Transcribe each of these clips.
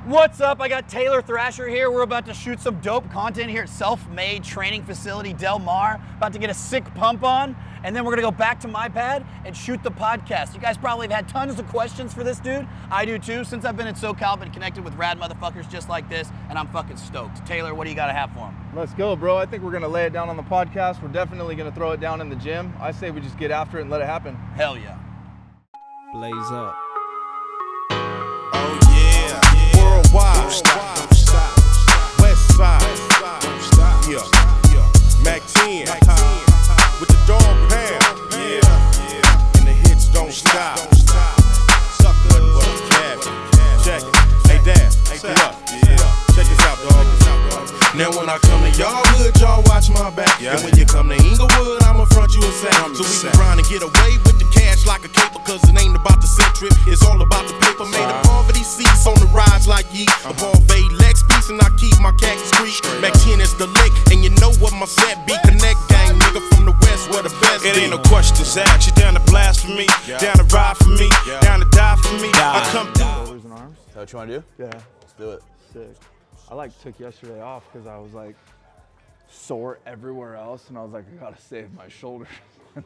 What's up? I got Taylor Thrasher here. We're about to shoot some dope content here at Self-Made Training Facility Del Mar. About to get a sick pump on, and then we're gonna go back to my pad and shoot the podcast. You guys probably have had tons of questions for this dude. I do too. Since I've been in SoCal, I've been connected with rad motherfuckers just like this, and I'm fucking stoked. Taylor, what do you gotta have for him? Let's go, bro. I think we're gonna lay it down on the podcast. We're definitely gonna throw it down in the gym. I say we just get after it and let it happen. Hell yeah. Blaze up. Oh yeah, worldwide, don't stop, west side, yeah, Mac 10, with the dog pound, yeah, and the hits don't stop, sucker, check it, hey dad, say what, check this out, dog. Now when I come to y'all hood, y'all watch my back, and when you come to Inglewood, I'ma front you a sack, so we can grind and get away with the cash like a caper, cause it ain't about the cent trip, it's all about the paper, made of poverty seats on the rides like yeet, above a Lex piece, and I keep my khakis street, Mac 10 is the lick, and you know what my set be, connect gang, nigga from the west, where the best it be. Ain't no questions asked, you down to blast for me, down to ride for me, down to die for me, I come through. Shoulders and arms? Is that what you wanna do? Yeah. Let's do it. Sick. I took yesterday off because I was like sore everywhere else, and I was like, I gotta save my shoulders.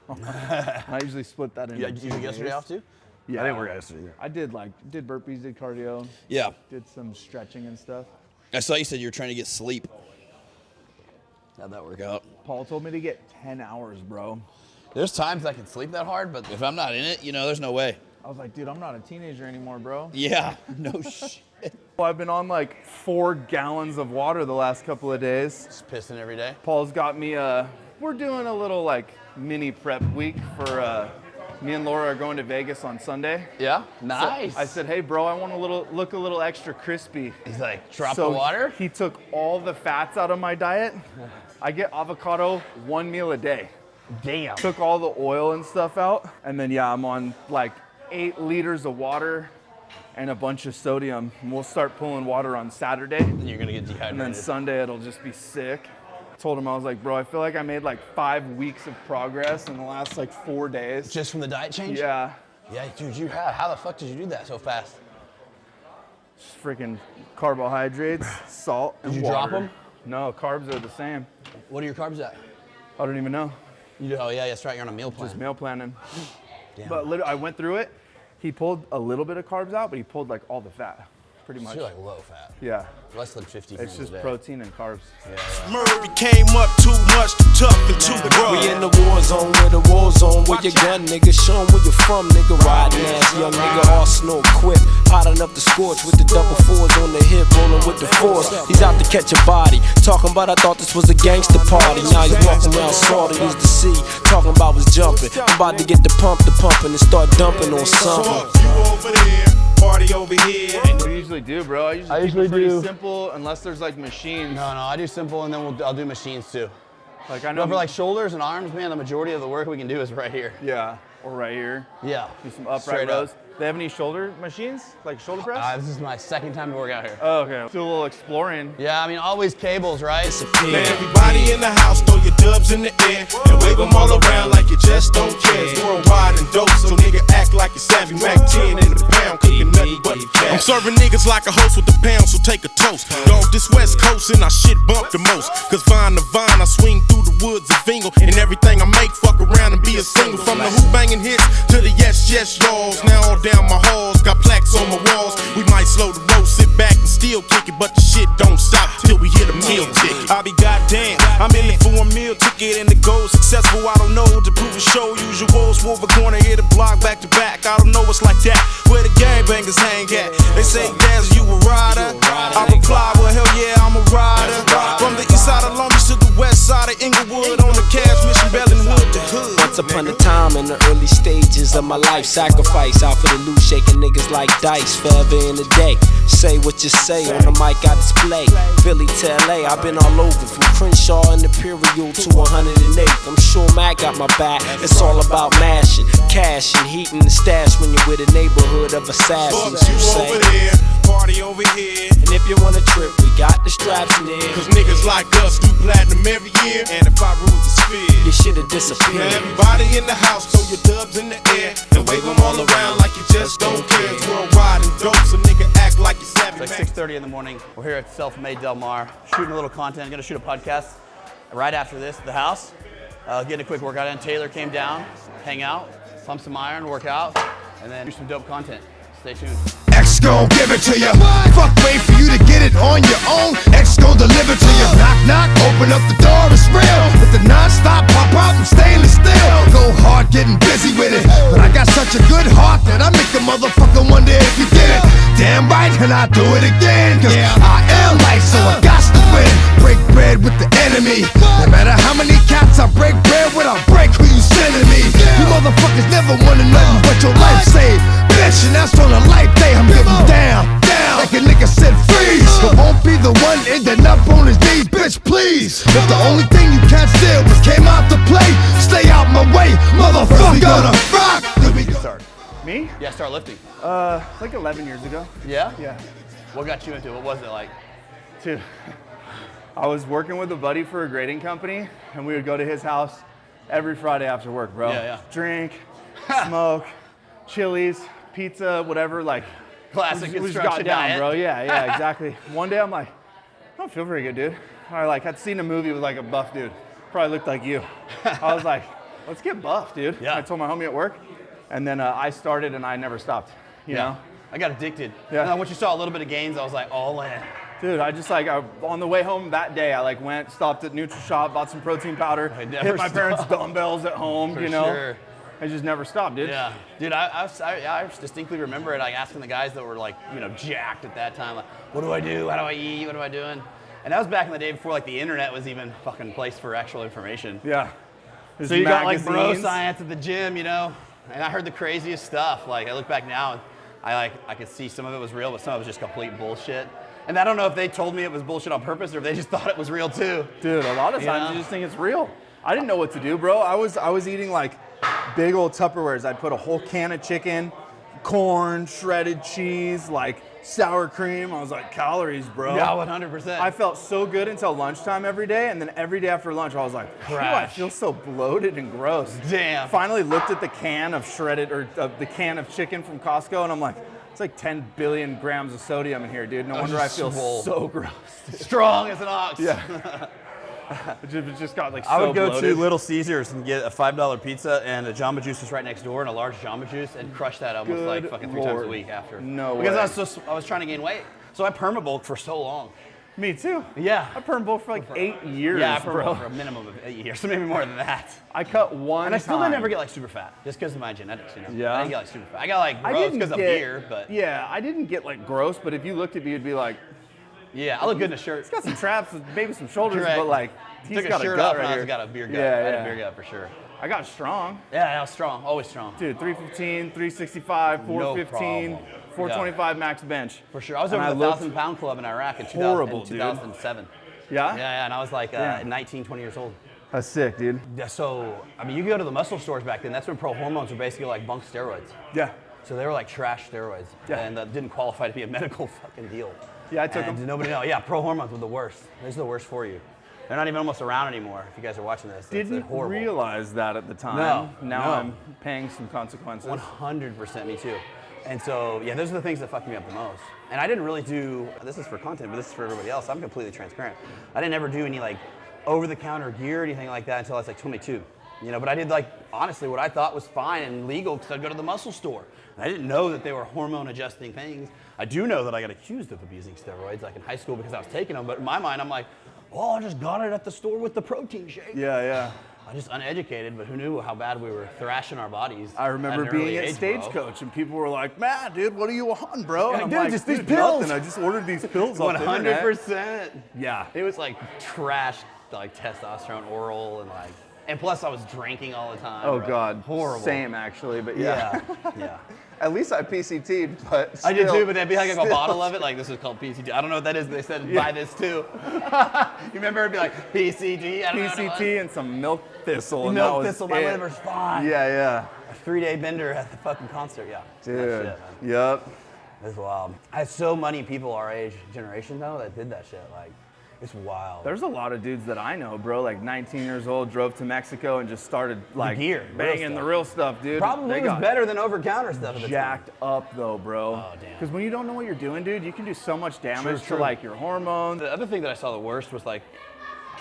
I usually split that into Did you take yesterday off too? Yeah. I didn't work out yesterday. I did burpees, did cardio. Yeah. Did some stretching and stuff. I saw you said you were trying to get sleep. How'd that work out? Paul told me to get 10 hours, bro. There's times I can sleep that hard, but if I'm not in it, you know, there's no way. I was like, dude, I'm not a teenager anymore, bro. Yeah, no shit. Well, I've been on like 4 gallons of water the last couple of days. Just pissing every day? Paul's got me, we're doing a little like mini prep week for, me and Laura are going to Vegas on Sunday. Yeah? Nice. So I said, hey bro, I want to look a little extra crispy. He's like, drop the water? He took all the fats out of my diet. I get avocado 1 meal a day. Damn. Took all the oil and stuff out. And then yeah, I'm on like 8 liters of water and a bunch of sodium. And we'll start pulling water on Saturday. And you're gonna get dehydrated. And then Sunday it'll just be sick. Told him, I was like, bro, I feel like I made like 5 weeks of progress in the last like 4 days. Just from the diet change? Yeah. Yeah, dude, you have. How the fuck did you do that so fast? Just freaking carbohydrates, salt, and water. Did you drop them? No, carbs are the same. What are your carbs at? I don't even know. You do? Oh yeah, that's right, you're on a meal plan. Just meal planning. Damn. But literally, I went through it. He pulled a little bit of carbs out, but he pulled like all the fat, pretty much. So you're like low fat. Yeah. Less than 50 It's just a day. protein and carbs. Yeah. Murray came up too much, too tough and too rough. We in the war zone, where the war zone, where your gun, nigga. Show 'em where you from, nigga. Riding ass, young nigga, Arsenal equipped. Hot enough to scorch with the double fours on the hip, rolling with the force. He's out to catch a body. Talking about I thought this was a gangster party. Now he's walking around salty as the sea. Talking about was jumping. I'm about to get the pumping and start dumping on something. You over there, party over here. What do you usually do, bro? I usually do pretty simple, unless there's like machines. No, I do simple and then I'll do machines too. Like I know But for like shoulders and arms, man, the majority of the work we can do is right here. Yeah, or right here. Yeah. Do some upright Straight rows. up. They have any shoulder machines, like shoulder press? This is my second time to work out here. Oh, okay. Do a little exploring. Yeah, I mean, always cables, right? Now everybody in the house, throw your dubs in the air and wave them all around like you just don't care. It's worldwide and dope, so nigga act like you're savvy. Mac 10 in the pound, cooking nothing but cash. I'm serving niggas like a host with the pound, so take a toast. Dog, this West Coast and I shit bump the most. Cause vine to vine, I swing through the woods of Vingle. And everything I make, fuck around and be a single. From the hoop banging hits to the yes, y'alls. Now all down my halls, got plaques on my walls. We might slow the road, sit back and still kick it, but the shit don't stop till we hit a meal ticket. I be goddamn, I'm in it for a meal ticket and the goal successful. I don't know to prove a show. Usuals, move a corner, hit a block back to back. I don't know what's like that. Where the gangbangers hang at? They say, Daz, you a rider? I reply, well hell yeah, I'm a rider. From the east side of Long Beach to the west side of Inglewood, on the cash mission, Bellinwood to hood. Once upon a time in the early stages of my life, sacrifice out for the loot, shaking niggas like dice, forever in a day. Say what you say on the mic, I display. Philly to LA, I've been all over, from Crenshaw and Imperial to 108th. I'm sure Mac got my back. It's all about mashing, cash and heating the stash when you're with a neighborhood of assassins. Fuck you over there, party over here. And if you want a trip, we got the straps near. Cause niggas like us do platinum every year. And if I rule the sphere, your shit'll disappear. Now everybody in the house, throw your dubs in the air and wave them all around like you just don't care. It's worldwide and dope, so nigga act like you're savvy. like 6:30 in the morning. We're here at Self-Made Del Mar, shooting a little content. Gonna shoot a podcast right after this at the house. Getting a quick workout in. Taylor came down, hang out, pump some iron, work out, and then do some dope content. Stay tuned. X gon' give it to you. Fuck, wait for you to get it on your own. X gon' deliver to you. Knock, knock, open up the door, it's real. With the non-stop pop out and stainless steel. Go hard, getting busy with it. But I got such a good heart that I make a motherfucker wonder if you did it. Damn right, and I do it again. Cause I am life, so I got to win. Break bread with the enemy. No matter how many cats I break bread with, I'll break who you sending me. You motherfuckers never wanted nothing but your life saved. Bitch, and that's on a life day. I'm getting down, like a nigga said freeze. But won't be the one ending up on his knees, bitch, please. If the only thing you can't steal was came out to play, stay out my way, motherfucker. We gonna rock. Start. Me? Yeah, start lifting. Like 11 years ago. Yeah? Yeah. What got you into it? What was it like? Dude, I was working with a buddy for a grading company, and we would go to his house every Friday after work, bro. Yeah. Drink, smoke, Chili's, pizza, whatever, like. Classic We just got construction down, diet. bro. Yeah, exactly. One day I'm like, I don't feel very good, dude. I like had seen a movie with like a buff dude. Probably looked like you. I was like, let's get buff, dude. Yeah. I told my homie at work, and then I started and I never stopped. You know? I got addicted. Yeah. And then once you saw a little bit of gains, I was like, all in. Dude, I just like, on the way home that day, I like went, stopped at Neutral Shop, bought some protein powder, I never hit my stopped. parents' dumbbells at home, For you know? sure. I just never stopped, dude. Yeah, dude, I distinctly remember it, like asking the guys that were like, you know, jacked at that time, like, what do I do? How do I eat? What am I doing? And that was back in the day before like the internet was even fucking place for actual information. Yeah. So you got like bro magazines. science at the gym, you know, and I heard the craziest stuff. Like I look back now and I could see some of it was real, but some of it was just complete bullshit. And I don't know if they told me it was bullshit on purpose or if they just thought it was real too. Dude, a lot of times you just think it's real. I didn't know what to do, bro. I was eating like big old Tupperwares. I'd put a whole can of chicken, corn, shredded cheese, like sour cream. I was like, calories, bro. Yeah, 100%. I felt so good until lunchtime every day, and then every day after lunch, I was like, "Phew, I Crash. feel so bloated and gross." Damn. Finally looked at the can of shredded, or the can of chicken from Costco, and I'm like, it's like 10 billion grams of sodium in here, dude. No wonder I just feel swole. so gross. Dude. Strong as an ox. Yeah. It just got like so I would go bloated. to Little Caesars and get a $5 pizza and a Jamba Juice was right next door and a large Jamba Juice and crush that almost like Good fucking 3 times a Lord. week after. No because way. I was trying to gain weight. So I perma-bulked for so long. Me too. Yeah. I perm bulked for like 8 years, Yeah, I bro. perma-bulked for a minimum of 8 years, so maybe more than that. I cut one And I still time. didn't ever get like super fat, just because of my genetics, you know? Yeah? I didn't get like super fat. I got like I gross didn't because of get- beer, but Yeah, I didn't get like gross, but if you looked at me, you'd be like, yeah, I look good in a shirt. he's got some traps, maybe some shoulders, Correct. but like, he's Took a got shirt a gut off right and I here. got a beer gut. Yeah, I had yeah. a beer gut for sure. I got strong. Yeah, I was strong, always strong. Dude, 315, 365, 415, problem. 425 max bench. For sure. I was And over the looked 1,000-pound club in Iraq in horrible, dude. 2007. Yeah? Yeah, and I was like Yeah. 19, 20 years old. That's sick, dude. Yeah, so, I mean, you go to the muscle stores back then, that's when pro hormones were basically like bunk steroids. Yeah. So they were like trash steroids. Yeah. And that didn't qualify to be a medical fucking deal. Yeah, I took and them. nobody know. Yeah, pro hormones were the worst. These are the worst for you. They're not even almost around anymore if you guys are watching this. They're Didn't horrible. realize that at the time. No, Now no. I'm paying some consequences. 100% me too. And so, yeah, those are the things that fucked me up the most. And I didn't really do, this is for content, but this is for everybody else. I'm completely transparent. I didn't ever do any like over-the-counter gear or anything like that until I was like 22. You know, but I did like, honestly, what I thought was fine and legal because I'd go to the muscle store. And I didn't know that they were hormone adjusting things. I do know that I got accused of abusing steroids like in high school because I was taking them, but in my mind, I'm like, oh, I just got it at the store with the protein shake. Yeah, yeah. I just uneducated, but who knew how bad we were thrashing our bodies. I remember at an early being at age, bro. Stagecoach and people were like, "Man, dude, what are you on, bro?" And I'm Dude, like, just these "Dude, pills." nothing. I just ordered these pills off the internet." 100%. Yeah. It was like trash, like testosterone oral and plus I was drinking all the time. Oh bro. God, Horrible. Same actually, but yeah. Yeah. Yeah. At least I PCT'd, but I did still- too, but they'd be like a still. bottle of it. Like this is called PCT. I don't know what that is, but they said buy this too. You remember it'd be like PCT? I don't know what it PCT and some milk thistle. and that Milk was thistle, my it. liver's fine. Yeah, A 3-day bender at the fucking concert, yeah. yeah. That Dude. shit, man. Yep. That's wild. I had so many people our age generation though that did that shit. Like, It's wild. There's a lot of dudes that I know, bro, like 19 years old, drove to Mexico and just started like gear, banging the real stuff, dude. Probably was better than over-counter stuff at the time. Jacked up though, bro. Oh, damn. Because when you don't know what you're doing, dude, you can do so much damage True. to like your hormones. The other thing that I saw the worst was like,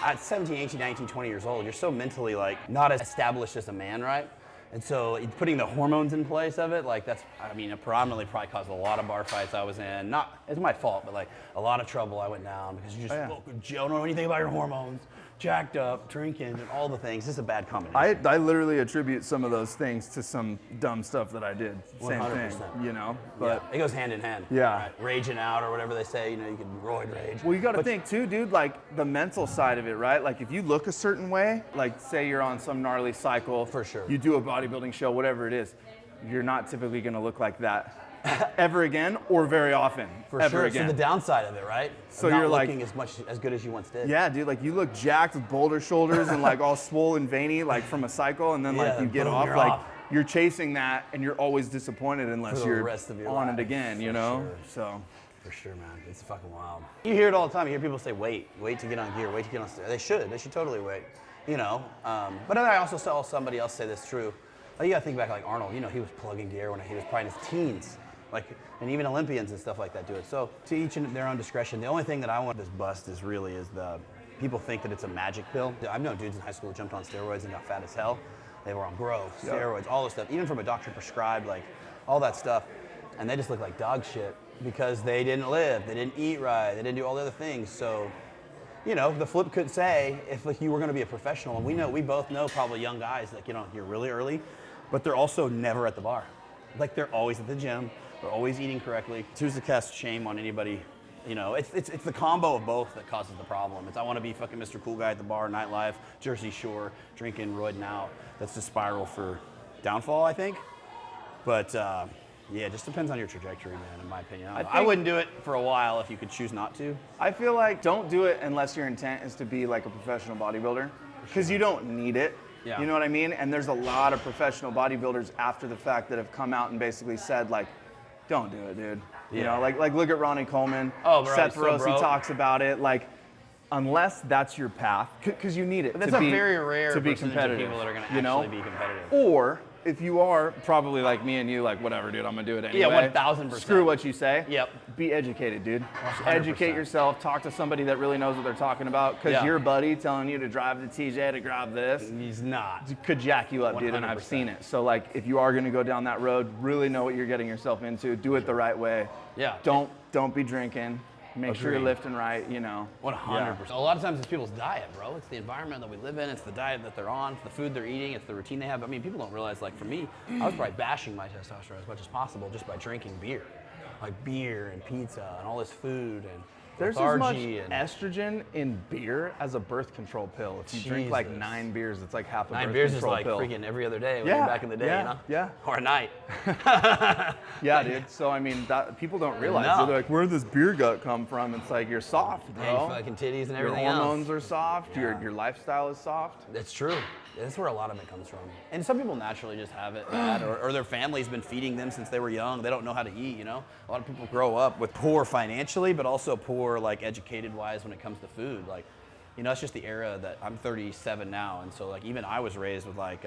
at 17, 18, 19, 20 years old, you're so mentally like not as established as a man, right? And so putting the hormones in place of it, like that's, I mean, it predominantly probably caused a lot of bar fights I was in. Not, it's my fault, but like a lot of trouble I went down because you just don't know anything about your hormones, jacked up, drinking, and all the things. This is a bad combination. I literally attribute some of those things to some dumb stuff that I did. Same 100%. thing, you know? But yeah, it goes hand in hand. Yeah. Right? Raging out or whatever they say, you know, you can roid rage. Well, you got to think too, dude, like the mental side of it, right? Like if you look a certain way, like say you're on some gnarly cycle. For sure. You do a bodybuilding show, whatever it is, you're not typically going to look like that ever again or very often. For ever sure. again. So the downside of it, right? So Of not you're like looking as good as you once did. Yeah, dude, like you look jacked with boulder shoulders and like all swollen veiny, like from a cycle, and then like Yeah, you get boom, off, you're like off. you're chasing that, and you're always disappointed unless For the you're rest of your on life, it again, you for know? sure. So For sure, man. It's fucking wild. You hear it all the time. You hear people say, wait to get on gear, wait to get on steroids. They should totally wait, you know? But then I also saw somebody else say this true. Like, you gotta think back like Arnold, you know, he was plugging gear when he was probably in his teens. Like, and even Olympians and stuff like that do it. So to each in their own discretion. The only thing that I want this bust is the people think that it's a magic pill. I've known dudes in high school who jumped on steroids and got fat as hell. They were on growth, steroids, all this stuff, even from a doctor prescribed, like all that stuff. And they just look like dog shit because they didn't live, they didn't eat right, they didn't do all the other things. So, you know, the flip could say, if like, you were gonna be a professional, and we both know probably young guys that, you know, you're really early, but they're also never at the bar. Like they're always at the gym, they're always eating correctly. Who's to cast shame on anybody? You know, it's the combo of both that causes the problem. It's I want to be fucking Mr. Cool Guy at the bar, nightlife, Jersey Shore, drinking, roiding out. That's the spiral for downfall, I think. But yeah, it just depends on your trajectory, man, in my opinion. I wouldn't do it for a while if you could choose not to. I feel like don't do it unless your intent is to be like a professional bodybuilder, because you don't need it. Yeah. You know what I mean? And there's a lot of professional bodybuilders after the fact that have come out and basically said like, don't do it, dude. You know, like look at Ronnie Coleman. Oh, bro, Seth he's so Rossi broke. talks about it. Like, unless that's your path, because you need it But that's to a be very rare to be percentage competitive. of people that are going to you know? actually be competitive. Or if you are probably like me and you, like whatever, dude, I'm gonna do it anyway. Yeah, 1000%. Screw what you say. Yep. Be educated, dude. 100%. Educate yourself. Talk to somebody that really knows what they're talking about. Because Yeah. your buddy telling you to drive to TJ to grab this He's not. could jack you up, dude, and I've 100%. seen it. So like, if you are gonna go down that road, really know what you're getting yourself into. Do it the right way. Yeah. Don't be drinking. Make sure you're Agreed. lifting right. You know. 100%. A lot of times it's people's diet, bro. It's the environment that we live in. It's the diet that they're on. It's the food they're eating. It's the routine they have. I mean, people don't realize, like for me, I was probably bashing my testosterone as much as possible just by drinking beer. Like beer and pizza and all this food and There's as much lethargy and estrogen in beer as a birth control pill. If you drink like Jesus. 9 beers, it's like half a 9 birth beers is control like pill. freaking every other day when Yeah, you're back in the day, yeah, you know? yeah. Or a night. Yeah, dude. So I mean, that, people don't realize. No. They're like, where'd this beer gut come from? It's like you're soft, bro. And fucking titties and Your everything hormones else. are soft. Yeah. Your lifestyle is soft. That's true. That's where a lot of it comes from. And some people naturally just have it bad, or their family's been feeding them since they were young. They don't know how to eat, you know? A lot of people grow up with poor financially, but also poor, like, educated-wise when it comes to food. Like, you know, it's just the era that I'm 37 now, and so, like, even I was raised with, like,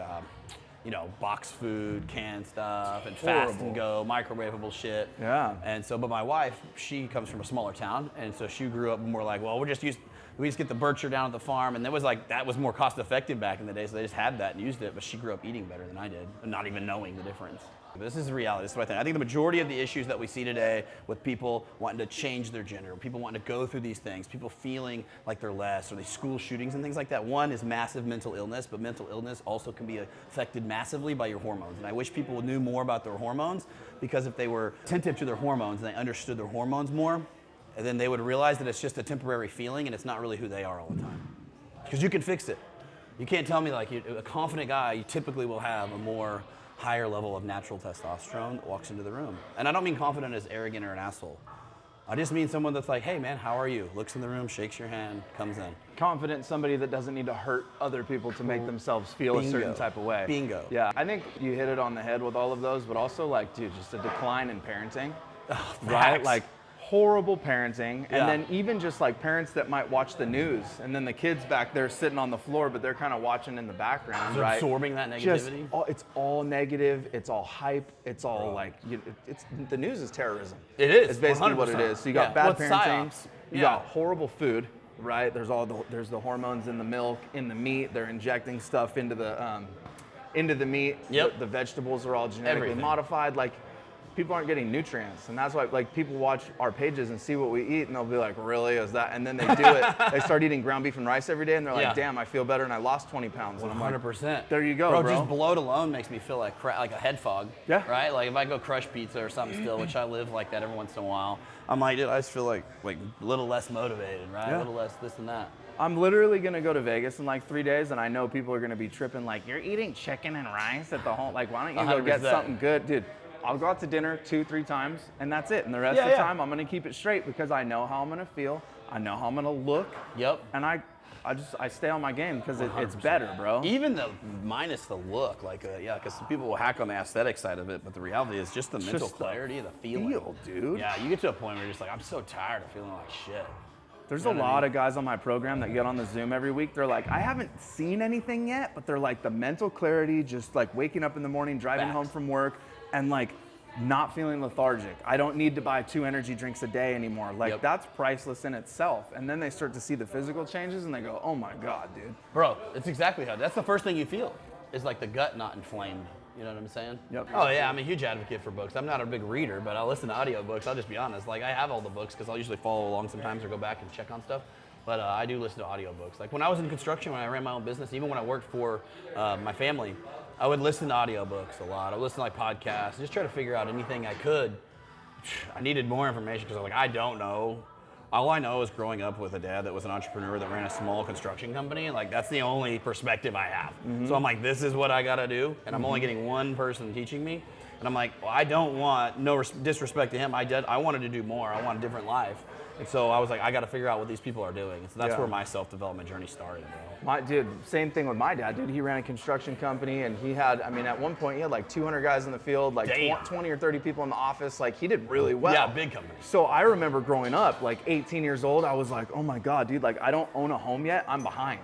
you know, box food, canned stuff, and fast and go, microwavable shit. Yeah. And so, but my wife, she comes from a smaller town, and so she grew up more like, well, we just get the Berkshire down at the farm, and that was more cost effective back in the day, so they just had that and used it, but she grew up eating better than I did, and not even knowing the difference. But this is the reality, this is what I think. I think the majority of the issues that we see today with people wanting to change their gender, people wanting to go through these things, people feeling like they're less, or these school shootings and things like that. One is massive mental illness, but mental illness also can be affected massively by your hormones. And I wish people knew more about their hormones, because if they were attentive to their hormones and they understood their hormones more, and then they would realize that it's just a temporary feeling and it's not really who they are all the time. Because you can fix it. You can't tell me, like, a confident guy, you typically will have a more higher level of natural testosterone that walks into the room. And I don't mean confident as arrogant or an asshole. I just mean someone that's like, hey man, how are you? Looks in the room, shakes your hand, comes in. Confident, somebody that doesn't need to hurt other people to make themselves feel a certain type of way. Bingo. Yeah, I think you hit it on the head with all of those, but also like, dude, just a decline in parenting, right? Facts. Like horrible parenting, and Yeah. then even just like parents that might watch the news, and then the kids back there sitting on the floor, but they're kind of watching in the background, They're right? absorbing that Just negativity. it's all negative. It's all hype. It's all like it's the news is terrorism. It is, It's basically what it 100%. is. So you got Yeah. bad Well, it's parenting. psyops. You got horrible food, right? There's the hormones in the milk, in the meat. They're injecting stuff into the meat. Yep. The vegetables are all genetically Everything. modified. Like, people aren't getting nutrients, and that's why like people watch our pages and see what we eat, and they'll be like, "Really? Is that?" And then they do it. They start eating ground beef and rice every day, and they're like, Yeah. "Damn, I feel better, and I lost 20 pounds." And I'm like, 100%. there you go, bro. Just bloat alone makes me feel like like a head fog. Yeah. Right? Like if I go crush pizza or something still, which I live like that every once in a while, I'm like, dude, I just feel like a little less motivated, right? Yeah. A little less this and that. I'm literally gonna go to Vegas in like 3 days, and I know people are gonna be tripping like, "You're eating chicken and rice at the home. Like, why don't you go get 100%. something good, dude?" I'll go out to dinner 2-3 times, and that's it. And the rest of the time, I'm gonna keep it straight because I know how I'm gonna feel. I know how I'm gonna look. Yep. And I stay on my game because it's better, bro. Even the minus the look, like because some people will hack on the aesthetic side of it, but the reality is just the mental just the clarity, the feeling. feel, dude. Yeah, you get to a point where you're just like, I'm so tired of feeling like shit. There's You a know what I lot mean? of guys on my program that get on the Zoom every week. They're like, I haven't seen anything yet, but they're like the mental clarity, just like waking up in the morning, driving Facts. home from work, and like not feeling lethargic. I don't need to buy 2 energy drinks a day anymore. Like Yep. that's priceless in itself. And then they start to see the physical changes and they go, oh my God, dude. Bro, it's exactly how. That's the first thing you feel, is like the gut not inflamed. You know what I'm saying? Yep. Oh yeah, I'm a huge advocate for books. I'm not a big reader, but I'll listen to audiobooks. I'll just be honest. Like I have all the books because I'll usually follow along sometimes or go back and check on stuff. But I do listen to audiobooks. Like when I was in construction, when I ran my own business, even when I worked for my family, I would listen to audiobooks a lot. I would listen to like podcasts, just try to figure out anything I could. I needed more information because I was like, I don't know. All I know is growing up with a dad that was an entrepreneur that ran a small construction company. Like that's the only perspective I have. So I'm like, this is what I gotta do, and I'm only getting one person teaching me. And I'm like, well, I don't want no disrespect to him. I wanted to do more. I want a different life. And so I was like, I got to figure out what these people are doing. So that's Yeah. where my self-development journey started, bro. Dude, same thing with my dad, dude. He ran a construction company and he had, at one point he had like 200 guys in the field, like Damn. 20 or 30 people in the office. Like he did really well. Yeah, big company. So I remember growing up, like 18 years old, I was like, oh my God, dude, like I don't own a home yet, I'm behind.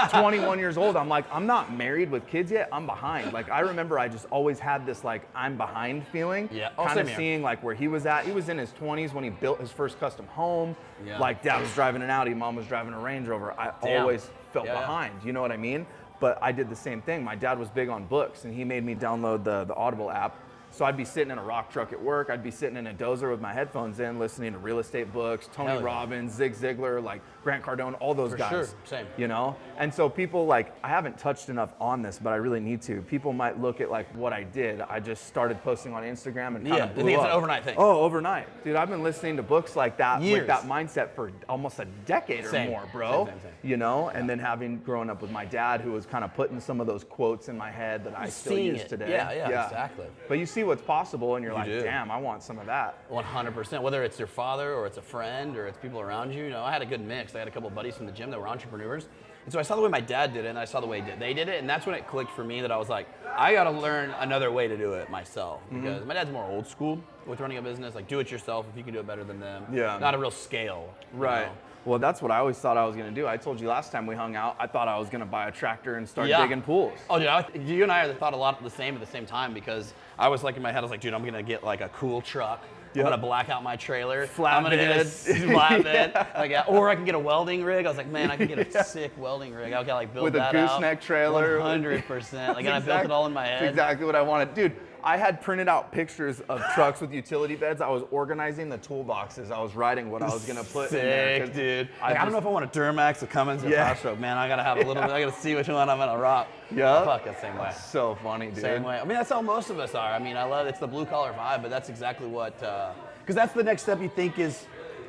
21 years old, I'm like, I'm not married with kids yet, I'm behind. Like I remember I just always had this like, I'm behind feeling. Yeah. Oh, Kind same of here. seeing like where he was at. He was in his 20s when he built his first custom home. Yeah. Like dad was driving an Audi, mom was driving a Range Rover. I Damn. always felt Yeah, yeah. behind, you know what I mean? But I did the same thing. My dad was big on books and he made me download the Audible app. So I'd be sitting in a rock truck at work. I'd be sitting in a dozer with my headphones in, listening to real estate books, Tony Hell yeah. Robbins, Zig Ziglar, like Grant Cardone, all those For guys. sure, same. You know? And so people like, I haven't touched enough on this, but I really need to. People might look at like what I did. I just started posting on Instagram and kind Yeah, of I blew think it's up. an overnight thing. Oh, overnight. Dude, I've been listening to books like that, Years. with that mindset for almost a decade or Same. more, bro. Same. You know? And then having grown up with my dad who was kind of putting some of those quotes in my head that I still Seeing use it. today. Yeah, exactly. But you see what's possible and you're like, do. damn, I want some of that. 100%. Whether it's your father or it's a friend or it's people around you. You know, I had a good mix. I had a couple of buddies from the gym that were entrepreneurs. And so I saw the way my dad did it and I saw the way they did it. And that's when it clicked for me that I was like, I got to learn another way to do it myself. Because my dad's more old school with running a business. Like, do it yourself if you can do it better than them. Yeah. Not a real scale. you Right. know? Well, that's what I always thought I was going to do. I told you last time we hung out, I thought I was going to buy a tractor and start Yeah. digging pools. Oh, dude, you and I thought a lot the same at the same time because I was like in my head, I was like, dude, I'm gonna get like a cool truck. Yep. I'm gonna black out my trailer. Flatbed. I'm gonna get a flatbed. Yeah. Like, or I can get a welding rig. I was like, man, I could get a sick welding rig. I could like build With a that out. gooseneck trailer. 100%. Like, and I built it all in my head. That's exactly what I wanted. Dude, I had printed out pictures of trucks with utility beds. I was organizing the toolboxes. I was writing what I was going to put in there. Sick, dude. I Like, I don't know if I want a Duramax, a Cummins, or a Yeah. Power Stroke. Man, I gotta have a little bit. I gotta see which one I'm gonna rock. Yeah. Fuck, that same way. So funny, dude. Same way. I mean, that's how most of us are. I mean, I love it's the blue collar vibe, but that's exactly what, because that's the next step you think is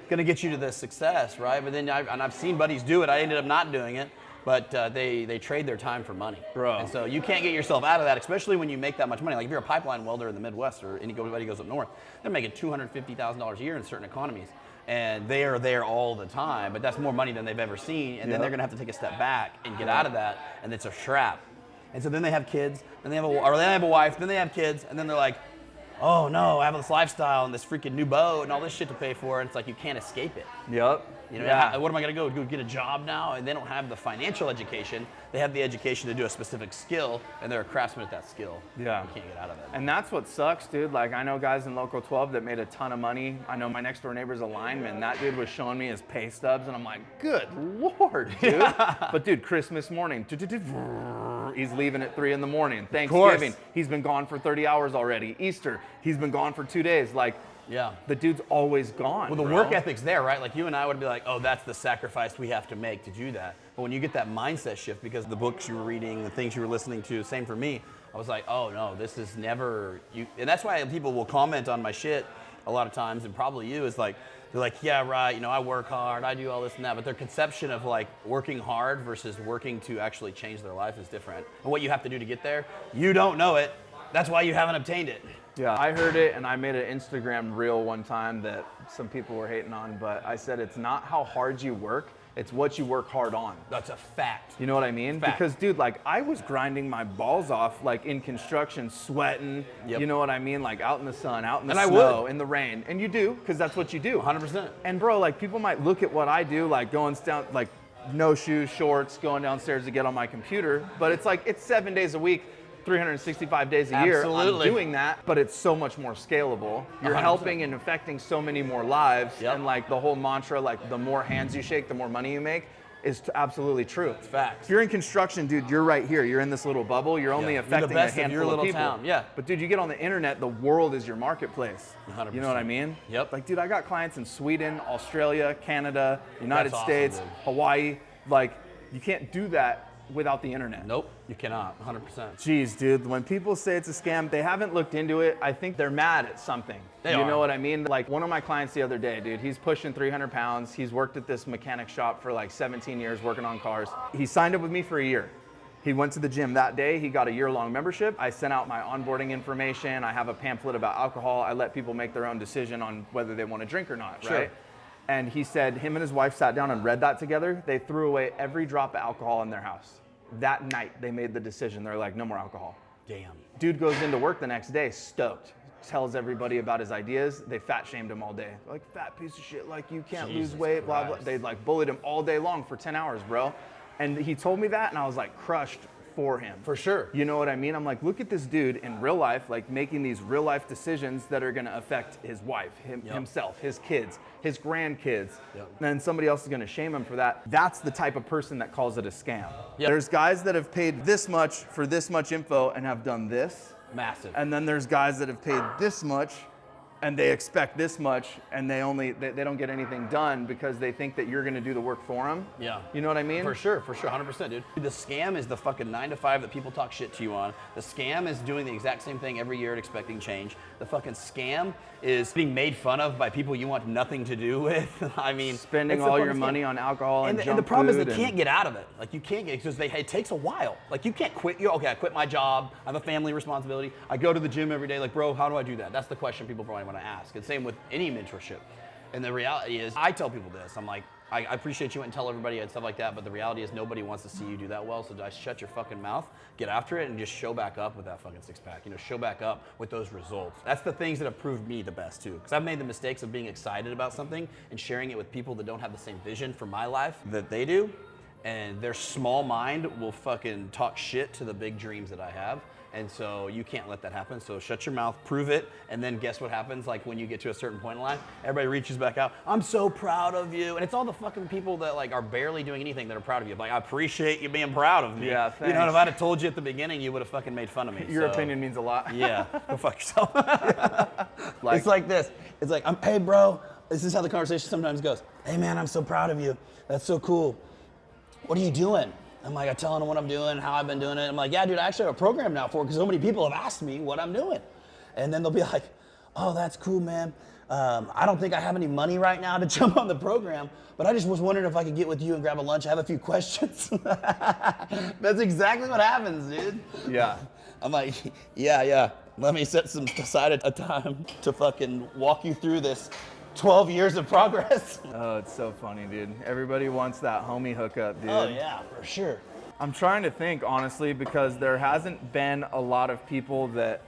going to get you to the success, right? But then I've seen buddies do it. I ended up not doing it, but they trade their time for money, Bro. And so you can't get yourself out of that, especially when you make that much money. Like if you're a pipeline welder in the Midwest or anybody goes up north, they're making $250,000 a year in certain economies. And they are there all the time, but that's more money than they've ever seen. And then Yep. they're gonna have to take a step back and get out of that, and it's a trap. And so then they have kids, and they have a wife, then they have kids, and then they're like, oh no, I have this lifestyle and this freaking new boat and all this shit to pay for. And it's like, you can't escape it. Yep. You know, what am I gonna go get a job now? And they don't have the financial education. They have the education to do a specific skill, and they're a craftsman at that skill. Yeah. You can't get out of it. And that's what sucks, dude. Like, I know guys in Local 12 that made a ton of money. I know my next door neighbor's a lineman. That dude was showing me his pay stubs, and I'm like, good Lord, dude. But dude, Christmas morning, he's leaving at 3 in the morning. Thanksgiving, he's been gone for 30 hours already. Easter, he's been gone for 2 days. Like, yeah, the dude's always gone. Well, the work ethic's there, right? Like, you and I would be like, oh, that's the sacrifice we have to make to do that. But when you get that mindset shift, because the books you were reading, the things you were listening to, same for me, I was like, oh no, this is never you. And that's why people will comment on my shit a lot of times, and probably you, is like, they're like, yeah, right, you know, I work hard, I do all this and that, but their conception of like working hard versus working to actually change their life is different. And what you have to do to get there, you don't know it. That's why you haven't obtained it. Yeah, I heard it, and I made an Instagram reel one time that some people were hating on, but I said it's not how hard you work, it's what you work hard on. That's a fact. You know what I mean? Fact. Because, dude, like, I was grinding my balls off, like, in construction, sweating, you know what I mean? Like, out in the sun, out in the snow, in the rain. And you do, because that's what you do. 100%. And, bro, like, people might look at what I do, like, going down, like, no shoes, shorts, going downstairs to get on my computer, but it's like, it's 7 days a week, 365 days a year. Absolutely. I'm doing that, but it's so much more scalable. You're 100%. helping and affecting so many more lives. Yep. And like the whole mantra, like the more hands you shake, the more money you make, is absolutely true. It's facts. If you're in construction, dude, you're right here. You're in this little bubble. You're only affecting a handful of people. Town. Yeah. But dude, you get on the internet, the world is your marketplace. 100%. You know what I mean? Yep. Like, dude, I got clients in Sweden, Australia, Canada, United That's States, awesome, dude. Hawaii. Like, you can't do that without the internet. Nope, you cannot, 100%. Jeez, dude, when people say it's a scam, they haven't looked into it. I think they're mad at something. They You are. know what I mean? Like, one of my clients the other day, dude, he's pushing 300 pounds. He's worked at this mechanic shop for like 17 years working on cars. He signed up with me for a year. He went to the gym that day. He got a year-long membership. I sent out my onboarding information. I have a pamphlet about alcohol. I let people make their own decision on whether they want to drink or not, Sure. right? And he said him and his wife sat down and read that together. They threw away every drop of alcohol in their house. That night, they made the decision. They're like, no more alcohol. Damn. Dude goes into work the next day, stoked. Tells everybody about his ideas. They fat shamed him all day. Like, fat piece of shit, like you can't lose weight, blah, blah. They like bullied him all day long for 10 hours, bro. And he told me that, and I was like crushed for him. For sure. You know what I mean? I'm like, look at this dude in real life, like making these real life decisions that are gonna affect his wife, himself, his kids, his grandkids. Yep. And then somebody else is gonna shame him for that. That's the type of person that calls it a scam. Yep. There's guys that have paid this much for this much info and have done this. Massive. And then there's guys that have paid this much and they expect this much, and they don't get anything done because they think that you're gonna do the work for them. Yeah. You know what I mean? For sure, 100%, dude. The scam is the fucking 9 to 5 that people talk shit to you on. The scam is doing the exact same thing every year and expecting change. The fucking scam is being made fun of by people you want nothing to do with. I mean, spending all your money on alcohol and junk and the problem is food they can't get out of it. Like, you can't get, because it takes a while. Like, you can't quit. Okay, I quit my job. I have a family responsibility. I go to the gym every day. Like, bro, how do I do that? That's the question people probably want to ask. And same with any mentorship. And the reality is, I tell people this. I'm like, I appreciate you went and tell everybody and stuff like that, but the reality is nobody wants to see you do that well, so just shut your fucking mouth, get after it, and just show back up with that fucking six-pack. You know, show back up with those results. That's the things that have proved me the best, too. Because I've made the mistakes of being excited about something and sharing it with people that don't have the same vision for my life that they do, and their small mind will fucking talk shit to the big dreams that I have. And so you can't let that happen. So shut your mouth, prove it, and then guess what happens? Like, when you get to a certain point in life, everybody reaches back out. I'm so proud of you. And it's all the fucking people that like are barely doing anything that are proud of you. Like, I appreciate you being proud of me. Yeah, thanks. You know, and if I'd have told you at the beginning, you would have fucking made fun of me. Your opinion means a lot. Yeah, go fuck yourself. Like, it's like this. It's like, hey, bro. This is how the conversation sometimes goes. Hey, man, I'm so proud of you. That's so cool. What are you doing? I'm like, I tell them what I'm doing, how I've been doing it. I'm like, yeah, dude, I actually have a program now for it because so many people have asked me what I'm doing. And then they'll be like, oh, that's cool, man. I don't think I have any money right now to jump on the program, but I just was wondering if I could get with you and grab a lunch. I have a few questions. That's exactly what happens, dude. Yeah. I'm like, yeah. Let me set some aside a time to fucking walk you through this 12 years of progress. Oh, it's so funny, dude. Everybody wants that homie hookup, dude. Oh yeah, for sure. I'm trying to think, honestly, because there hasn't been a lot of people that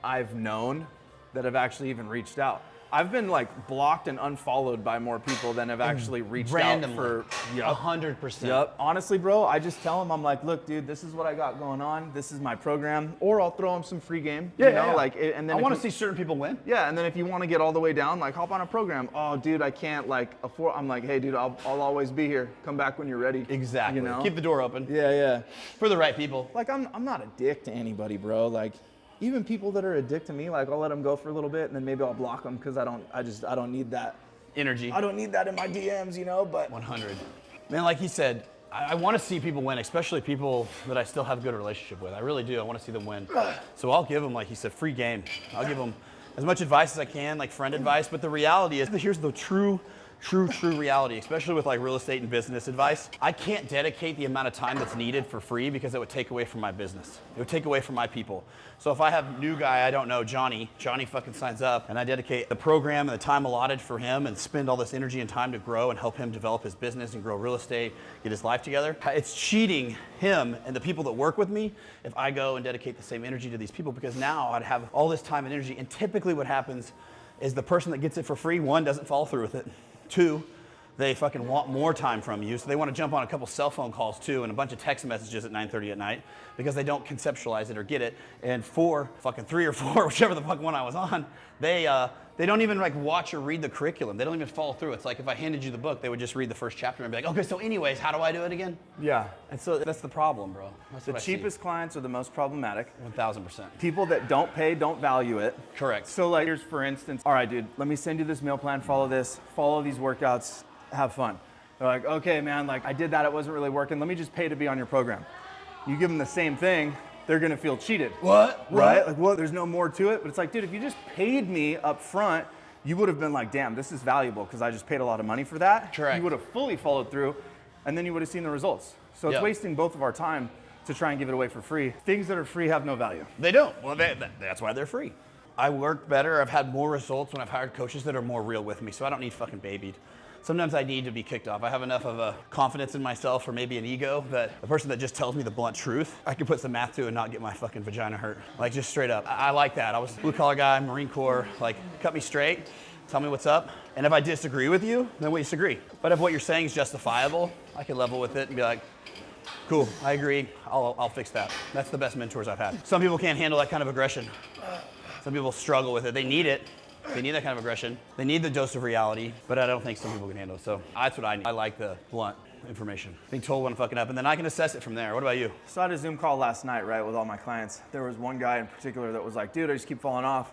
I've known that have actually even reached out. I've been like blocked and unfollowed by more people than have actually reached Randomly. out for 100%. Yep. Honestly, bro, I just tell them, I'm like, look, dude, this is what I got going on. This is my program. Or I'll throw them some free game. Like, and then I want to see certain people win. Yeah, and then if you want to get all the way down, like hop on a program. Oh, dude, I can't like afford. I'm like, hey, dude, I'll always be here. Come back when you're ready. Exactly. You know? Keep the door open. Yeah. For the right people. Like I'm not a dick to anybody, bro. Like even people that are a dick to me, like I'll let them go for a little bit and then maybe I'll block them because I don't need that energy. I don't need that in my DMs, you know, but 100. Man, like he said, I want to see people win, especially people that I still have a good relationship with. I really do. I want to see them win. So I'll give them, like he said, free game. I'll give them as much advice as I can, like friend advice. But the reality is, here's the true reality, especially with like real estate and business advice. I can't dedicate the amount of time that's needed for free because it would take away from my business. It would take away from my people. So if I have a new guy I don't know, Johnny fucking signs up and I dedicate the program and the time allotted for him and spend all this energy and time to grow and help him develop his business and grow real estate, get his life together, it's cheating him and the people that work with me if I go and dedicate the same energy to these people, because now I'd have all this time and energy. And typically what happens is the person that gets it for free, one, doesn't follow through with it. Two, they fucking want more time from you, so they want to jump on a couple cell phone calls too and a bunch of text messages at 9:30 at night because they don't conceptualize it or get it. And three or four, whichever the fuck one I was on, they don't even like watch or read the curriculum. They don't even follow through. It's like if I handed you the book, they would just read the first chapter and be like, okay, so anyways, how do I do it again? yeah. And so that's the problem, bro. That's The cheapest clients are the most problematic. 1,000%. People that don't pay don't value it. Correct. So like here's for instance, all right, dude, let me send you this meal plan, follow this, follow these workouts, have fun. They're like, okay, man, like I did that, it wasn't really working. Let me just pay to be on your program. You give them the same thing, they're gonna feel cheated. What? Right? Like, well, there's no more to it. But it's like, dude, if you just paid me up front, you would have been like, damn, this is valuable because I just paid a lot of money for that. Correct. You would have fully followed through and then you would have seen the results. So it's Yep. wasting both of our time to try and give it away for free. Things that are free have no value. They don't. Well, that's why they're free. I work better. I've had more results when I've hired coaches that are more real with me, so I don't need fucking babied. Sometimes I need to be kicked off. I have enough of a confidence in myself or maybe an ego that the person that just tells me the blunt truth, I can put some math to and not get my fucking vagina hurt. Like just straight up. I like that. I was a blue collar guy, Marine Corps, like cut me straight, tell me what's up. And if I disagree with you, then we disagree. But if what you're saying is justifiable, I can level with it and be like, cool, I agree, I'll fix that. That's the best mentors I've had. Some people can't handle that kind of aggression. Some people struggle with it. They need it. They need that kind of aggression. They need the dose of reality, but I don't think some people can handle it. So that's what I need. I like the blunt information. Being told when I'm fucking up, and then I can assess it from there. What about you? So I had a Zoom call last night, right, with all my clients. There was one guy in particular that was like, dude, I just keep falling off.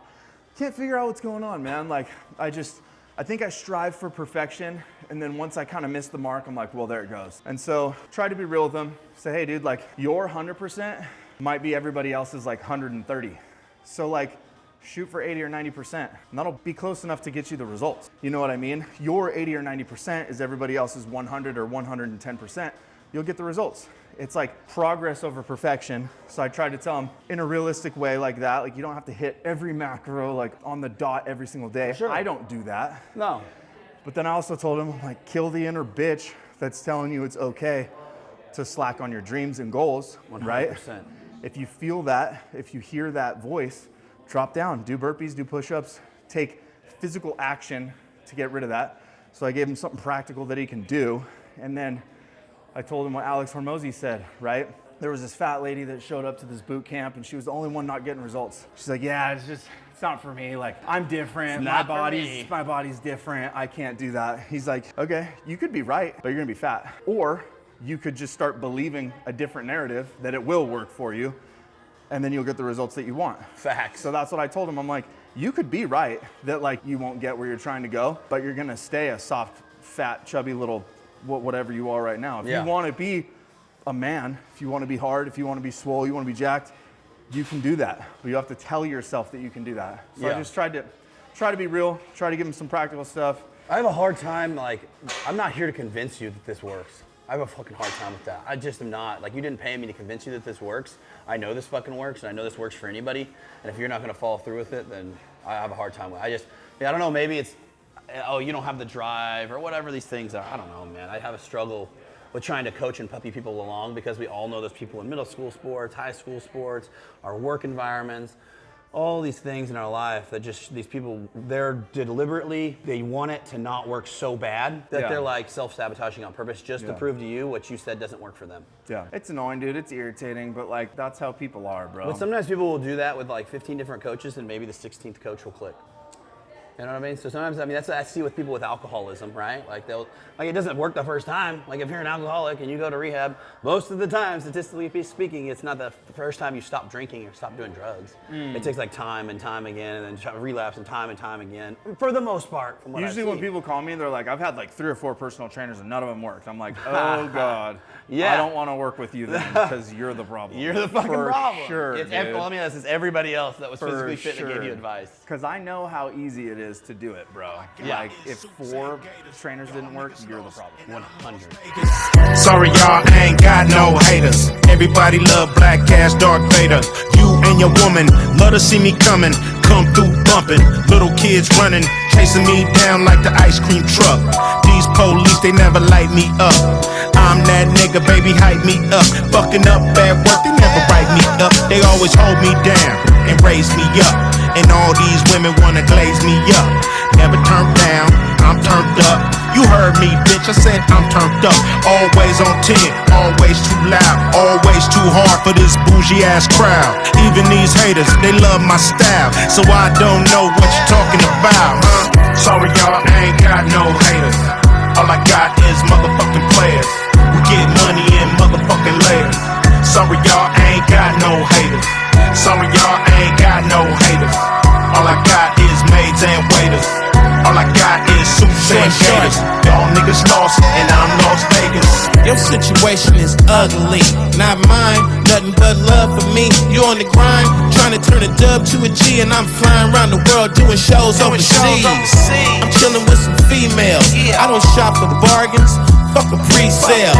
Can't figure out what's going on, man. Like, I think I strive for perfection, and then once I kind of miss the mark, I'm like, well, there it goes. And so try to be real with them. Say, hey, dude, like, your 100% might be everybody else's like 130. So like, shoot for 80 or 90%, and that'll be close enough to get you the results. You know what I mean? Your 80 or 90% is everybody else's 100 or 110%. You'll get the results. It's like progress over perfection. So I try to tell them in a realistic way like that, like you don't have to hit every macro like on the dot every single day. Sure. I don't do that. No. But then I also told them, like, kill the inner bitch that's telling you it's okay to slack on your dreams and goals, 100%. right? If you feel that, if you hear that voice, drop down, do burpees, do push-ups, take physical action to get rid of that. So I gave him something practical that he can do. And then I told him what Alex Hormozy said, right? There was this fat lady that showed up to this boot camp and she was the only one not getting results. She's like, yeah, it's not for me. Like, I'm different, my body's different, I can't do that. He's like, okay, you could be right, but you're gonna be fat. Or you could just start believing a different narrative that it will work for you, and then you'll get the results that you want. Facts. So that's what I told him. I'm like, you could be right that like you won't get where you're trying to go, but you're gonna stay a soft, fat, chubby little whatever you are right now. If you wanna be a man, if you wanna be hard, if you wanna be swole, you wanna be jacked, you can do that. But you have to tell yourself that you can do that. So I just try to be real, try to give him some practical stuff. I have a hard time, like, I'm not here to convince you that this works. I have a fucking hard time with that. I just am not. Like, you didn't pay me to convince you that this works. I know this fucking works, and I know this works for anybody. And if you're not gonna follow through with it, then I have a hard time with it. I don't know, maybe it's, oh, you don't have the drive, or whatever these things are. I don't know, man. I have a struggle with trying to coach and puppy people along because we all know those people in middle school sports, high school sports, our work environments, all these things in our life that just these people, they're deliberately, they want it to not work so bad that they're like self-sabotaging on purpose just to prove to you what you said doesn't work for them. Yeah, it's annoying, dude. It's irritating, but like that's how people are, bro. But sometimes people will do that with like 15 different coaches and maybe the 16th coach will click. You know what I mean? So sometimes, I mean, that's what I see with people with alcoholism, right? Like it doesn't work the first time. Like if you're an alcoholic and you go to rehab, most of the time, statistically speaking, it's not the first time you stop drinking or stop doing drugs. It takes like time and time again, and then relapse and time again. For the most part, from what Usually I've when seen. people call me, they're like, I've had like 3 or 4 personal trainers and none of them worked. I'm like, oh God. Yeah. I don't want to work with you then because you're the problem. You're the fucking For problem. Sure, It's dude. let me ask this, everybody else that was physically fit sure. that gave you advice. Because I know how easy it is to do it, bro. Yeah. Like, if 4 trainers didn't work, you're the problem. 100. Sorry, y'all, I ain't got no haters. Everybody love Black Cash, Dark Vader. You and your woman love to see me coming. Come through bumping. Little kids running, chasing me down like the ice cream truck. These police, they never light me up. I'm that nigga, baby, hype me up. Fucking up at work, they never write me up. They always hold me down and raise me up. And all these women wanna glaze me up. Never turned down, I'm turned up. You heard me, bitch, I said I'm turned up. Always on 10, always too loud, always too hard for this bougie ass crowd. Even these haters, they love my style, so I don't know what you're talking about, huh? Sorry y'all, I ain't got no haters. All I got is motherfucking players. We get money in motherfucking layers. Sorry y'all, I ain't got no haters. Sorry y'all, I ain't got no haters. All I got is maids and waiters. All I got is suits and gators. Y'all niggas lost and I'm Las Vegas. Your situation is ugly, not mine. Nothing but love for me. You on the grind, trying to turn a dub to a G, and I'm flying around the world doing shows overseas. I'm chilling with some females. I don't shop for bargains. Fuck a pre-sale.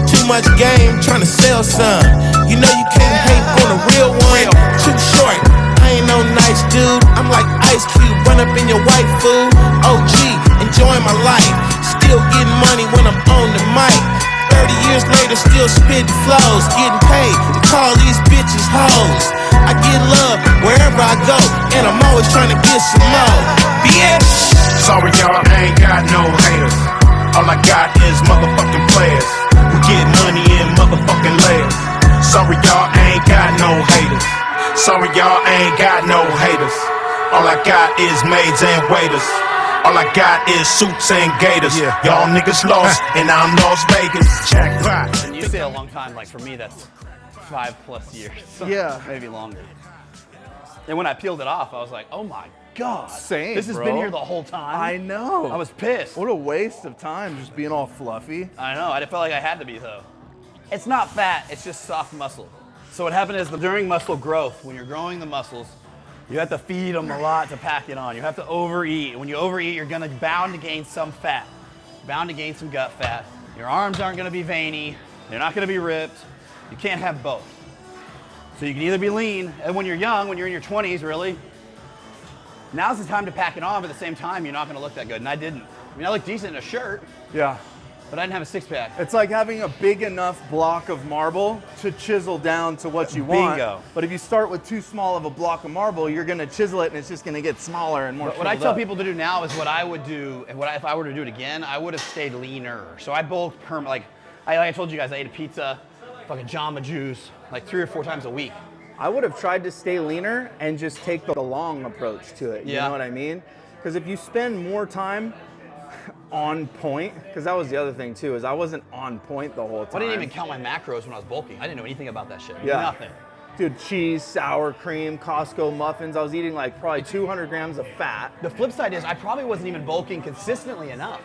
Too much game, trying to sell some. You know you can't hate on a real one. Too short. I ain't no nice dude. I'm like Ice Cube, run up in your white food. OG, enjoying my life. Still getting money when I'm on the mic. 30 years later, still spitting flows. Getting paid to call these bitches hoes. I get love wherever I go, and I'm always trying to get some more. Bitch. Sorry y'all, I ain't got no haters. All I got is motherfucking players. We get money in motherfucking layers. Sorry y'all, I ain't got no haters. Sorry y'all, I ain't got no haters. All I got is maids and waiters. All I got is suits and gators. Y'all niggas lost and I'm Las Vegas. Jackpot. And you say a long time, like for me, that's 5+ years. Yeah. Maybe longer. And when I peeled it off, I was like, oh my God. Same, This has bro. been here the whole time. I know. I was pissed. What a waste of time just being all fluffy. I know, I felt like I had to be though. It's not fat, it's just soft muscle. So what happened is during muscle growth, when you're growing the muscles, you have to feed them a lot to pack it on. You have to overeat. When you overeat, you're bound to gain some fat, bound to gain some gut fat. Your arms aren't gonna be veiny. They're not gonna be ripped. You can't have both. So you can either be lean, and when you're young, when you're in your 20s really, now's the time to pack it on, but at the same time, you're not gonna look that good. And I didn't. I mean, I look decent in a shirt, Yeah. but I didn't have a 6-pack. It's like having a big enough block of marble to chisel down to what you want. Bingo. But if you start with too small of a block of marble, you're gonna chisel it and it's just gonna get smaller and more. What I shriveled tell up. people to do now is what I would do, and if I were to do it again, I would have stayed leaner. So I bulked like I told you guys, I ate a pizza, fucking Jamba Juice, like 3 or 4 times a week. I would have tried to stay leaner and just take the long approach to it. You Yeah. know what I mean? Because if you spend more time on point, because that was the other thing too, is I wasn't on point the whole time. I didn't even count my macros when I was bulking. I didn't know anything about that shit. Yeah. Nothing. Dude, cheese, sour cream, Costco muffins. I was eating like probably 200 grams of fat. The flip side is I probably wasn't even bulking consistently enough.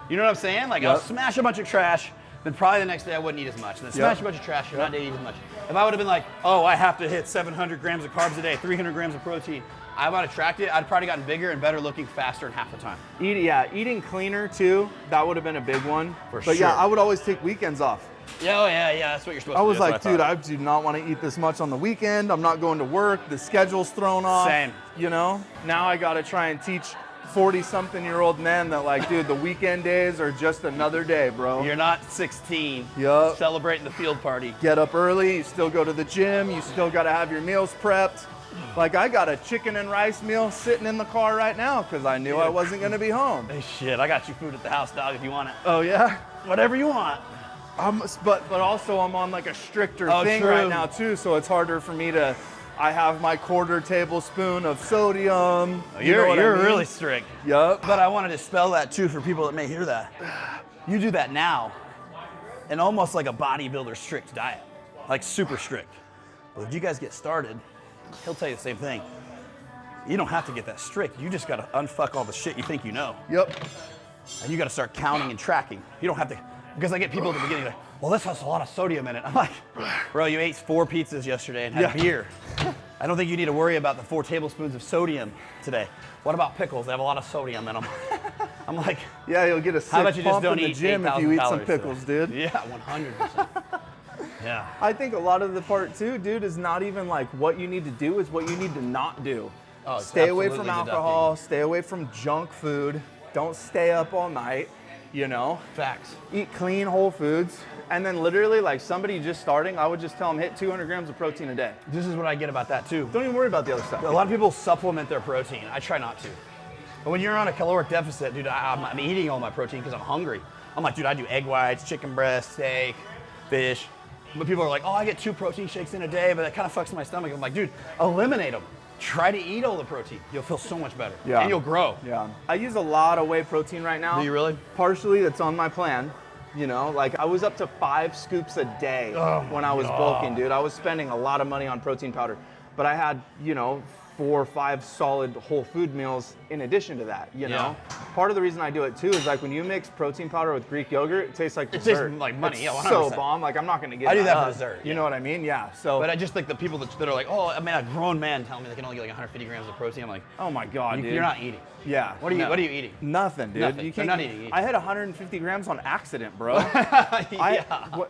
You know what I'm saying? Like I'll smash a bunch of trash, then probably the next day I wouldn't eat as much. And then smash a bunch of trash and not eat as much. If I would have been like, oh, I have to hit 700 grams of carbs a day, 300 grams of protein, I might have tracked it. I'd probably gotten bigger and better looking faster in half the time. Eating cleaner too. That would have been a big one. For but yeah, sure. I would always take weekends off. Yeah, oh yeah, that's what you're supposed I to do. was That's like, what dude, thought. I do not want to eat this much on the weekend. I'm not going to work. The schedule's thrown off. Same. You know? Now I got to try and teach 40-something-year-old men that like, dude, the weekend days are just another day, bro. You're not 16 Yup. celebrating the field party. Get up early. You still go to the gym. You still got to have your meals prepped. Like I got a chicken and rice meal sitting in the car right now because I knew I wasn't gonna be home. Hey, shit, I got you food at the house, dog, if you want it. Oh yeah? Whatever you want. But also I'm on like a stricter thing true. right now too, so it's harder for me to, I have my 1/4 tablespoon of sodium. You're I mean? really strict. Yup. But I want to dispel that too for people that may hear that. You do that now in almost like a bodybuilder strict diet, like super strict. But if you guys get started, he'll tell you the same thing. You don't have to get that strict. You just got to unfuck all the shit you think you know. Yep. And you got to start counting and tracking. You don't have to, because I get people at the beginning like, well, this has a lot of sodium in it. I'm like, bro, you ate 4 pizzas yesterday and had beer. I don't think you need to worry about the 4 tablespoons of sodium today. What about pickles? They have a lot of sodium in them. I'm like, yeah, you'll get a sick how about you just pump don't in the eat gym if you 8,000 eat some calories pickles, today? dude. Yeah, 100%. Yeah. I think a lot of the part too, dude, is not even like what you need to do, is what you need to not do. Oh, it's stay away from absolutely alcohol, deducting. stay away from junk food, don't stay up all night, you know? Facts. Eat clean, whole foods. And then literally like somebody just starting, I would just tell them hit 200 grams of protein a day. This is what I get about that too. Don't even worry about the other stuff. A lot of people supplement their protein. I try not to. But when you're on a caloric deficit, dude, I'm eating all my protein because I'm hungry. I'm like, dude, I do egg whites, chicken breast, steak, fish. But people are like, oh, I get 2 protein shakes in a day, but that kind of fucks my stomach. I'm like, dude, eliminate them. Try to eat all the protein. You'll feel so much better. Yeah. And you'll grow. Yeah. I use a lot of whey protein right now. Do you really? Partially, that's on my plan. You know, like I was up to 5 scoops a day when I was bulking, dude. I was spending a lot of money on protein powder, but I had, you know, 4 or 5 solid whole food meals in addition to that, you know? Part of the reason I do it too is like when you mix protein powder with Greek yogurt, it tastes like dessert. It tastes like money, it's yeah, 100%. so bomb, like I'm not gonna get I do that up. for dessert, You know what I mean? Yeah, so. But I just think the people that are like, oh, I mean, a grown man telling me they can only get like 150 grams of protein. I'm like, oh my God, dude. You're not eating. Yeah. What are you eating? Nothing, dude. Nothing. You They're can't, not eating. I had 150 grams on accident, bro. Yeah.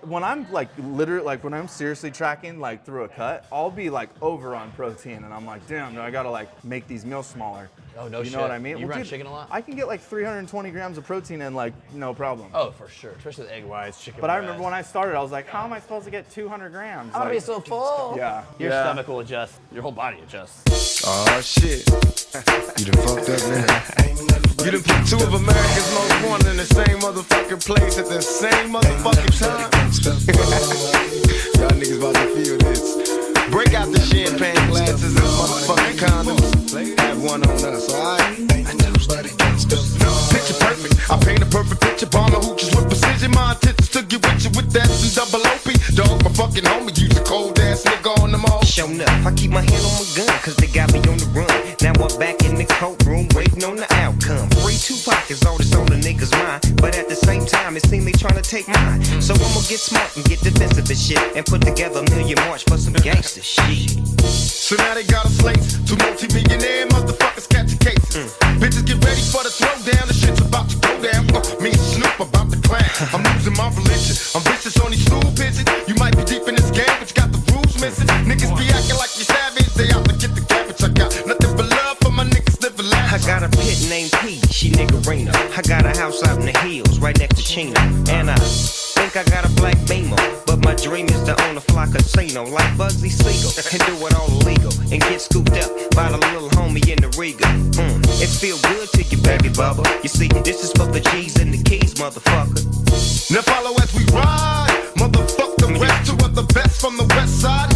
When I'm like literally, like when I'm seriously tracking like through a cut, I'll be like over on protein and I'm like, damn, I gotta like make these meals smaller. Oh, no shit. You know what I mean? You run dude, chicken a lot? I can get like 320 grams of protein in like no problem. Oh, for sure. Especially with egg whites, chicken But I breast. remember when I started, I was like, how am I supposed to get 200 grams? I'm gonna be Like, so full. Yeah. Your Yeah. stomach will adjust. Your whole body adjusts. Oh shit. You done fucked up now. You done put 2 of America's most wanted in the same motherfucking place at the same motherfucking time. Y'all niggas about to feel this. Break out the champagne glasses and motherfucking condoms. Have one on us, alright? Picture perfect. I paint a perfect picture. Bomber hooches with precision. My intentions to get with you with that and double OP. Dog, my fucking homie. Use a cold ass nigga on them all. Shown up, I keep my hand on my gun, cause they got me on the run. Now I'm back in the courtroom, waiting on the outcome. Free Tupac is all that's on the niggas' mind, but at the same time, it seems they tryna take mine. So I'ma get smart and get defensive and shit, and put together a million march for some gangster shit. So now they got us slates. 2 multi-millionaire motherfuckers catching cases. Bitches get ready for the throwdown. The shit's about to go down. Me and Snoop about to clown. I'm losing my religion. I'm vicious on these stool pigeons. You might be deep in this game, but you got the rules missing. Niggas be acting like you savage. They out to get the cabbage. I got nothing but love for my niggas living life. I got a pit named P, she niggerina. I got a house out in the hills, right next to Chino. And I think I got a black Beamer, but my dream is to own a fly casino like Bugsy Siegel and do it all illegal and get scooped up by the little homie in the Riga. It feel good to you, baby bubba. You see, this is for the G's and the keys, motherfucker. Now follow as we ride. Motherfuck the rest. 2 of the best from the west side.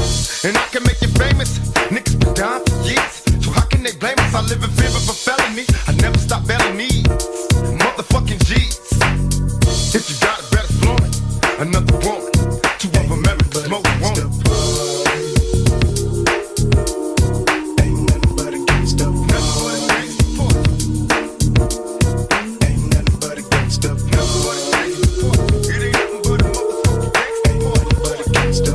And I can make you famous. Niggas been down for years. So how can they blame us? I live in fear of a felony. I never stop belly needs. Motherfucking G's. If you got it, better flaunt it. Another woman. 2 of America's most wanted. Ain't nothing but a gangsta. Ain't nothing but a gangsta. It ain't nothing but a motherfucking gangsta. Ain't nothing but a gangsta.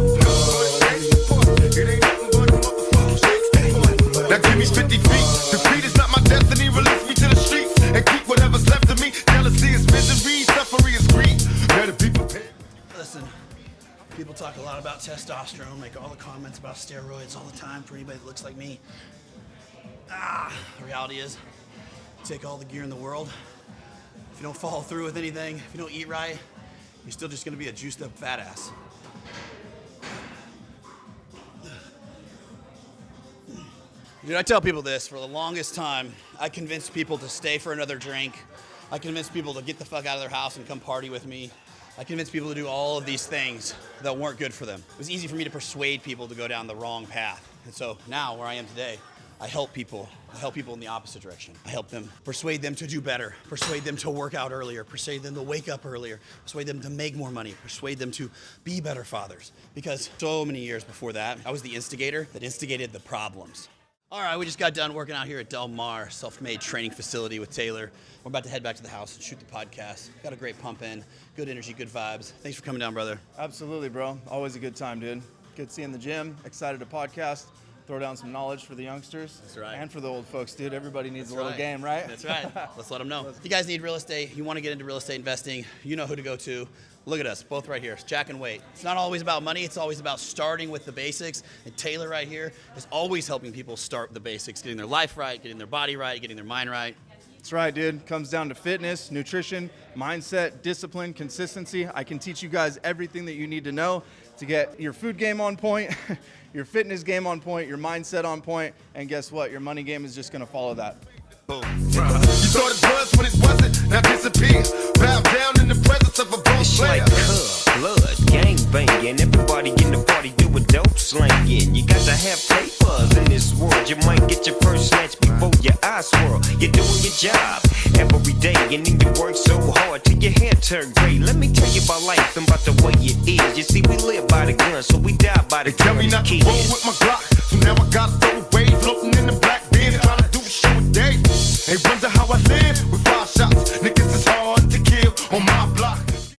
It ain't nothing but a motherfucking gangsta. Now give me 50 feet. Defeat is not my destiny. Release me to the streets and keep whatever's left of me. Jealousy is misery. Suffering is greed. Better be prepared. Listen, people talk a lot about testosterone, make all the comments about steroids all the time for anybody that looks like me. The reality is, you take all the gear in the world. If you don't follow through with anything, if you don't eat right, you're still just gonna be a juiced up fat ass. Dude, I tell people this, for the longest time, I convinced people to stay for another drink. I convinced people to get the fuck out of their house and come party with me. I convinced people to do all of these things that weren't good for them. It was easy for me to persuade people to go down the wrong path. And so now, where I am today, I help people. I help people in the opposite direction. I help them, persuade them to do better, persuade them to work out earlier, persuade them to wake up earlier, persuade them to make more money, persuade them to be better fathers. Because so many years before that, I was the instigator that instigated the problems. All right, we just got done working out here at Del Mar, self-made training facility with Taylor. We're about to head back to the house and shoot the podcast. Got a great pump in, good energy, good vibes. Thanks for coming down, brother. Absolutely, bro. Always a good time, dude. Good seeing the gym. Excited to podcast. Throw down some knowledge for the youngsters. That's right. And for the old folks, dude. Everybody needs a little right. game, right? That's right. Let's let them know. If you guys need real estate, you want to get into real estate investing, you know who to go to. Look at us, both right here. It's Jack and Wade. It's not always about money. It's always about starting with the basics. And Taylor right here is always helping people start with the basics, getting their life right, getting their body right, getting their mind right. That's right, dude. Comes down to fitness, nutrition, mindset, discipline, consistency. I can teach you guys everything that you need to know to get your food game on point, your fitness game on point, your mindset on point, and guess what? Your money game is just gonna follow that. You thought it was when it wasn't, now disappear. Bow down in the presence of a boss It's player. like blood, gang banging. Everybody in the party doing dope slanging. You got to have papers in this world. You might get your first snatch before your eyes swirl. You're doing your job every day, and then you work so hard till your hair turn gray. Let me tell you about life and about the way it is. You see, we live by the gun, so we die by the gun. Tell me not to roll with my Glock, so now I gotta throw away